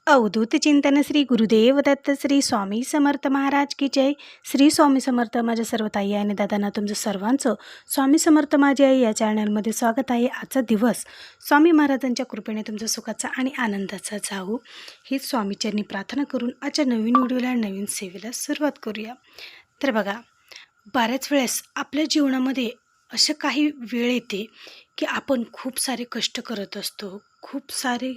अवधूत चिंतन श्री गुरुदेव दत्त श्री स्वामी समर्थ महाराज की जय. श्री स्वामी समर्थ. माझ्या सर्व ताई आणि दादांना तुमचं सर्वांचं स्वामी समर्थ माझी आई या चॅनलमध्ये स्वागत आहे. आजचा दिवस स्वामी महाराजांच्या कृपेने तुमचा सुखाचा आणि आनंदाचा जाऊ हीच स्वामीचरणी प्रार्थना करून आजच्या नवीन व्हिडिओला नवीन सेवेला सुरुवात करूया. तर बघा, बऱ्याच वेळेस आपल्या जीवनामध्ये असं काही वेळ येते की आपण खूप सारे कष्ट करत असतो, खूप सारे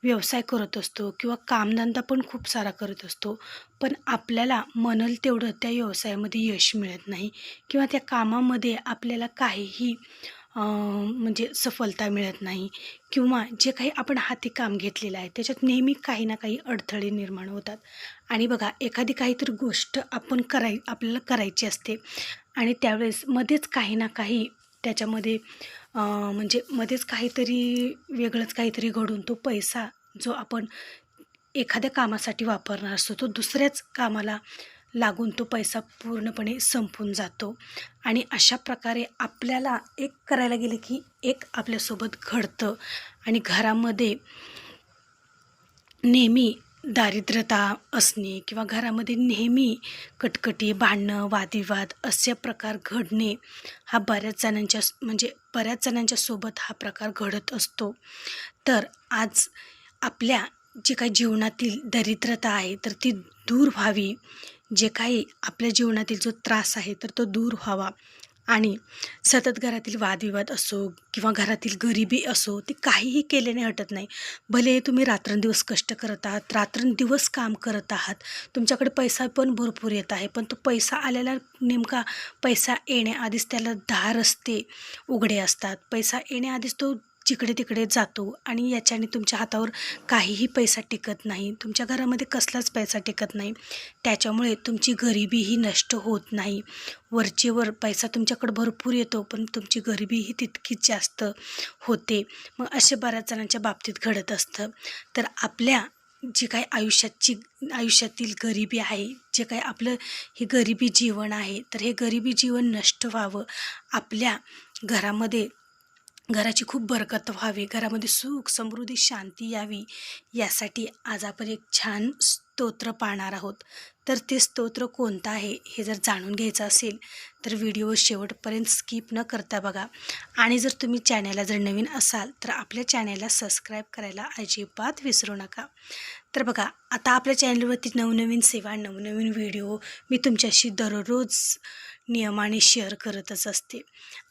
व्यवसाय करत असतो किंवा कामधंदा पण खूप सारा करत असतो, पण आपल्याला म्हणेल तेवढं त्या व्यवसायामध्ये यश मिळत नाही किंवा त्या कामामध्ये आपल्याला काहीही म्हणजे सफलता मिळत नाही किंवा जे काही आपण हाती काम घेतलेलं आहे त्याच्यात नेहमी काही ना काही अडथळे निर्माण होतात. आणि बघा, एखादी काहीतरी गोष्ट आपल्याला करायची असते आणि त्यावेळेस मध्येच काही ना काही त्याच्यामध्ये म्हणजे मध्येच काहीतरी वेगळंच काहीतरी घडून तो पैसा जो आपण एखाद्या कामासाठी वापरणार असतो तो दुसऱ्याच कामाला लागून तो पैसा पूर्णपणे संपून जातो. आणि अशा प्रकारे आपल्याला एक करायला गेलं की एक आपल्यासोबत घडतं आणि घरामध्ये नेहमी दारिद्र्यता असणे किंवा घरामध्ये नेहमी कटकटी, भांडणं, वादविवाद असे प्रकार घडणे हा बऱ्याच जणांच्या सोबत हा प्रकार घडत असतो. तर आज आपल्या जे काही जीवनातील दरिद्रता आहे तर ती दूर व्हावी, जे काही आपल्या जीवनातील जो त्रास आहे तर तो दूर व्हावा आणि सतत घरातील वादविवाद असो किंवा घरातील गरिबी असो ती काहीही केल्याने हटत नाही. भले तुम्ही रात्रंदिवस कष्ट करत आहात, रात्रंदिवस काम करत आहात, तुमच्याकडे पैसा पण भरपूर येत आहे, पण तो पैसा आलेला नेमका पैसा येण्याआधीच त्याला 10 रस्ते उघडे असतात. पैसा येण्याआधीच तो जिकडे तिकडे जातो आणि याच्याने तुमच्या हातावर काहीही पैसा टिकत नाही, तुमच्या घरामध्ये कसलाच पैसा टिकत नाही. त्याच्यामुळे तुमची गरिबीही नष्ट होत नाही. वरचेवर पैसा तुमच्याकडे भरपूर येतो पण तुमची गरिबीही तितकीच जास्त होते. मग असे बऱ्याच जणांच्या बाबतीत घडत असतं. तर आपल्या जी काही आयुष्यातील गरिबी आहे, जे काही आपलं हे गरिबी जीवन आहे तर हे गरिबी जीवन नष्ट व्हावं, आपल्या घराची खूप बरकत व्हावी, घरामध्ये सुख समृद्धी शांती यावी, यासाठी आज आपण एक छान स्तोत्र पाहणार आहोत. तर ते स्तोत्र कोणतं आहे हे जर जाणून घ्यायचं असेल तर व्हिडिओ शेवटपर्यंत स्किप न करता बघा. आणि जर तुम्ही चॅनलला जर नवीन असाल तर आपल्या चॅनलला सबस्क्राईब करायला अजिबात विसरू नका. तर बघा, आता आपल्या चॅनलवरती नवनवीन सेवा, नवनवीन व्हिडिओ मी तुमच्याशी दररोज नियमाने शेअर करतच असते.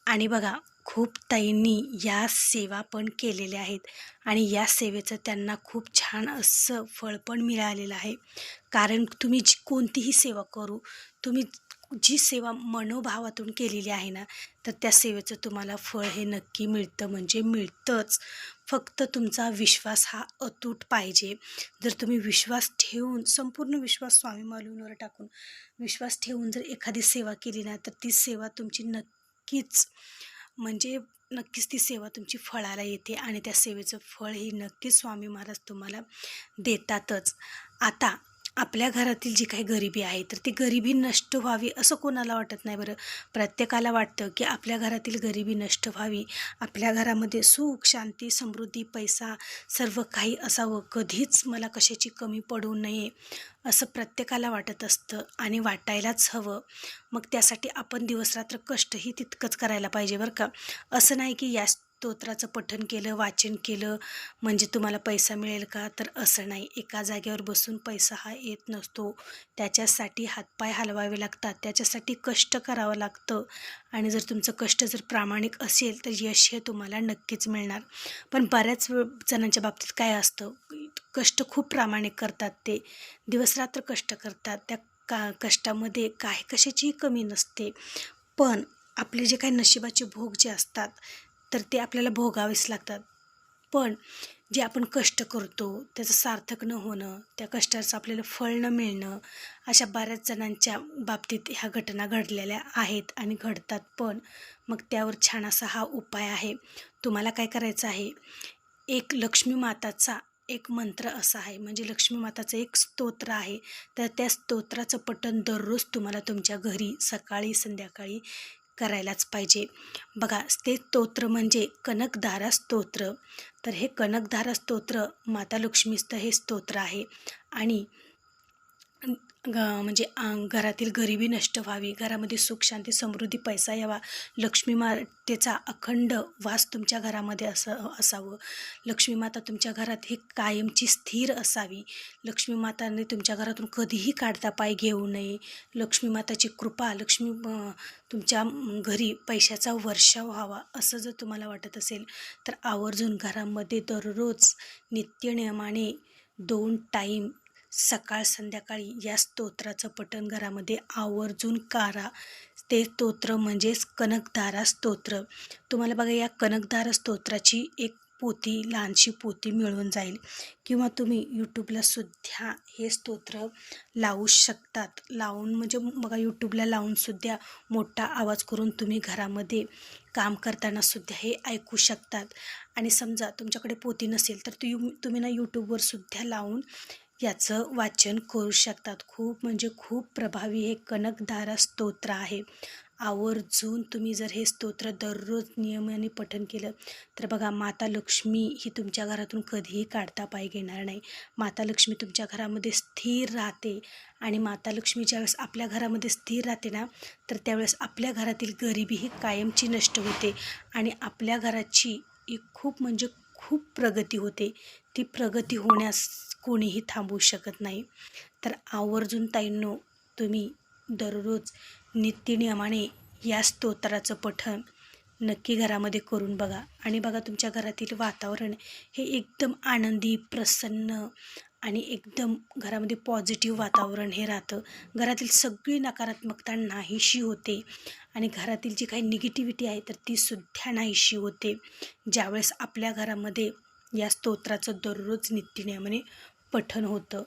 आणि बघा, खूप ताईंनी या सेवा पण केलेल्या आहेत आणि या सेवेचं त्यांना खूप छान असं फळ पण मिळालेलं आहे. कारण तुम्ही कोणतीही सेवा करू, तुम्ही जी सेवा मनोभावातून केलेली आहे ना तर त्या सेवेचं तुम्हाला फळ हे नक्की मिळतं, म्हणजे मिळतंच. फक्त तुमचा विश्वास हा अतूट पाहिजे. जर तुम्ही विश्वास ठेवून, संपूर्ण विश्वास स्वामी माऊलींवर टाकून विश्वास ठेवून जर एखादी सेवा केली ना तर ती सेवा तुमची नक्कीच ती सेवा तुमची फळाला येते आणि त्या सेवेचं फळ ही नक्कीच स्वामी महाराज तुम्हाला देतातच. आता आपल्या घरातील जी काही गरिबी आहे तर ती गरिबी नष्ट व्हावी असं कोणाला वाटत नाही बरं. प्रत्येकाला वाटतं की आपल्या घरातील गरिबी नष्ट व्हावी, आपल्या घरामध्ये सुख शांती समृद्धी पैसा सर्व काही असावं, कधीच मला कशाची कमी पडू नये असं प्रत्येकाला वाटत असतं आणि वाटायलाच हवं. मग त्यासाठी आपण दिवसरात्र कष्टही तितकंच करायला पाहिजे बरं का. असं नाही की या स्तोत्राचं पठण केलं, वाचन केलं म्हणजे तुम्हाला पैसा मिळेल का, तर असं नाही. एका जागेवर बसून पैसा हा येत नसतो, त्याच्यासाठी हातपाय हलवावे लागतात, त्याच्यासाठी कष्ट करावं लागतं. आणि जर तुमचं कष्ट जर प्रामाणिक असेल तर यश हे तुम्हाला नक्कीच मिळणार. पण बऱ्याच जणांच्या बाबतीत काय असतं, कष्ट खूप प्रामाणिक करतात, ते दिवसरात्र कष्ट करतात, त्या कष्टामध्ये कशाचीही कमी नसते, पण आपले जे काही नशिबाचे भोग जे असतात तर ते आपल्याला भोगावेच लागतात. पण जे आपण कष्ट करतो त्याचं सार्थक न होणं, त्या कष्टाचं आपल्याला फळ न मिळणं, अशा बऱ्याच जणांच्या बाबतीत ह्या घटना घडलेल्या आहेत आणि घडतात पण. मग त्यावर छान असा हा उपाय आहे. तुम्हाला काय करायचं आहे, एक लक्ष्मी माताचा एक मंत्र असा आहे, म्हणजे लक्ष्मी माताचं एक स्तोत्र आहे. तर त्या स्तोत्राचं पठण दररोज तुम्हाला तुमच्या घरी सकाळी संध्याकाळी करायलाच पाहिजे. बघा, ते स्तोत्र म्हणजे कनकधारा स्तोत्र. तर हे कनकधारा स्तोत्र माता लक्ष्मीचं हे स्तोत्र आहे आणि म्हणजे घरातील गरिबी नष्ट व्हावी, घरामध्ये सुख शांती समृद्धी पैसा यावा, लक्ष्मी मातेचा अखंड वास तुमच्या घरामध्ये असावं, लक्ष्मी माता तुमच्या घरात ही कायमची स्थिर असावी, लक्ष्मी माताने तुमच्या घरातून कधीही काढता पाय घेऊ नये, लक्ष्मी माताची कृपा तुमच्या घरी पैशाचा वर्षाव व्हावा असं जर तुम्हाला वाटत असेल तर आवर्जून घरामध्ये दररोज नित्यनियमाने 2 टाईम सकाळ संध्याकाळी या स्तोत्राचं पठण घरामध्ये आवर्जून करा. ते स्तोत्र म्हणजेच कनकधारा स्तोत्र. तुम्हाला बघा या कनकधारा स्तोत्राची एक पोथी, लहानशी पोथी मिळून जाईल किंवा तुम्ही यूट्यूबला सुद्धा हे स्तोत्र लावू शकतात. लावून म्हणजे बघा यूट्यूबला लावूनसुद्धा मोठा आवाज करून तुम्ही घरामध्ये काम करतानासुद्धा हे ऐकू शकतात. आणि समजा तुमच्याकडे पोथी नसेल तर तुम्ही ना यूट्यूबवर सुद्धा लावून याचं वाचन करू शकतात. खूप म्हणजे खूप प्रभावी हे कनकधारा स्तोत्र आहे. आवर्जून तुम्ही जर हे स्तोत्र दररोज नियमाने पठण केलं तर बघा माता लक्ष्मी ही तुमच्या घरातून कधीही काढता पाय घेणार नाही. माता लक्ष्मी तुमच्या घरामध्ये स्थिर राहते आणि माता लक्ष्मी ज्यावेळेस आपल्या घरामध्ये स्थिर राहते ना तर त्यावेळेस आपल्या घरातील गरिबी ही कायमची नष्ट होते आणि आपल्या घराची खूप म्हणजे खूप प्रगती होते. ती प्रगती होण्यास कोणीही थांबवू शकत नाही. तर आवर्जून ताईंनो तुम्ही दररोज नित्यनियमाने या स्तोत्राचं पठण नक्की घरामध्ये करून बघा आणि बघा तुमच्या घरातील वातावरण हे एकदम आनंदी, प्रसन्न आणि एकदम घरामध्ये पॉझिटिव्ह वातावरण हे राहतं. घरातील सगळी नकारात्मकता नाहीशी होते आणि घरातील जी काही निगेटिव्हिटी आहे तर ती सुद्धा नाहीशी होते. ज्यावेळेस आपल्या घरामध्ये या स्तोत्राचं दररोज नित्यनियमाने पठण होतं.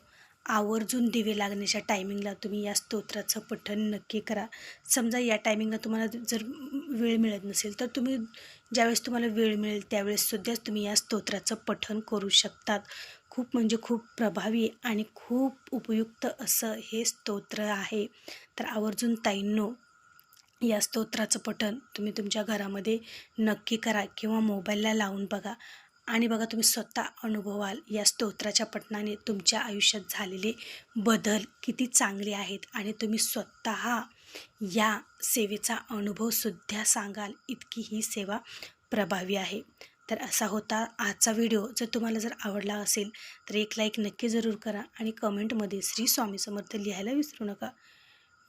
आवर्जून दिवे लागण्याच्या टायमिंगला तुम्ही या स्तोत्राचं पठण नक्की करा. समजा या टायमिंगला तुम्हाला जर वेळ मिळत नसेल तर तुम्ही ज्यावेळेस तुम्हाला वेळ मिळेल त्यावेळेससुद्धाच तुम्ही या स्तोत्राचं पठण करू शकतात. खूप म्हणजे खूप प्रभावी आणि खूप उपयुक्त असं हे स्तोत्र आहे. तर आवर्जून ताईंनो या स्तोत्राचं पठण तुम्ही तुमच्या घरामध्ये नक्की करा किंवा मोबाईलला लावून बघा आणि बघा तुम्ही स्वतः अनुभवाल या स्तोत्राच्या पठणाने तुमच्या आयुष्यात झालेले बदल किती चांगले आहेत आणि तुम्ही स्वतः या सेवेचा अनुभवसुद्धा सांगाल, इतकी ही सेवा प्रभावी आहे. तर असा होता आजचा व्हिडिओ. जर आवडला असेल तर एक लाईक नक्की जरूर करा आणि कमेंटमध्ये श्री स्वामी समर्थ लिहायला विसरू नका.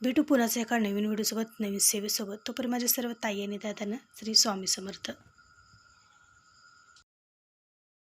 भेटू पुन्हा एका नवीन व्हिडिओसोबत, नवीन सेवेसोबत. तोपर्यंत माझ्या सर्व ताई आणि दादांना श्री स्वामी समर्थ.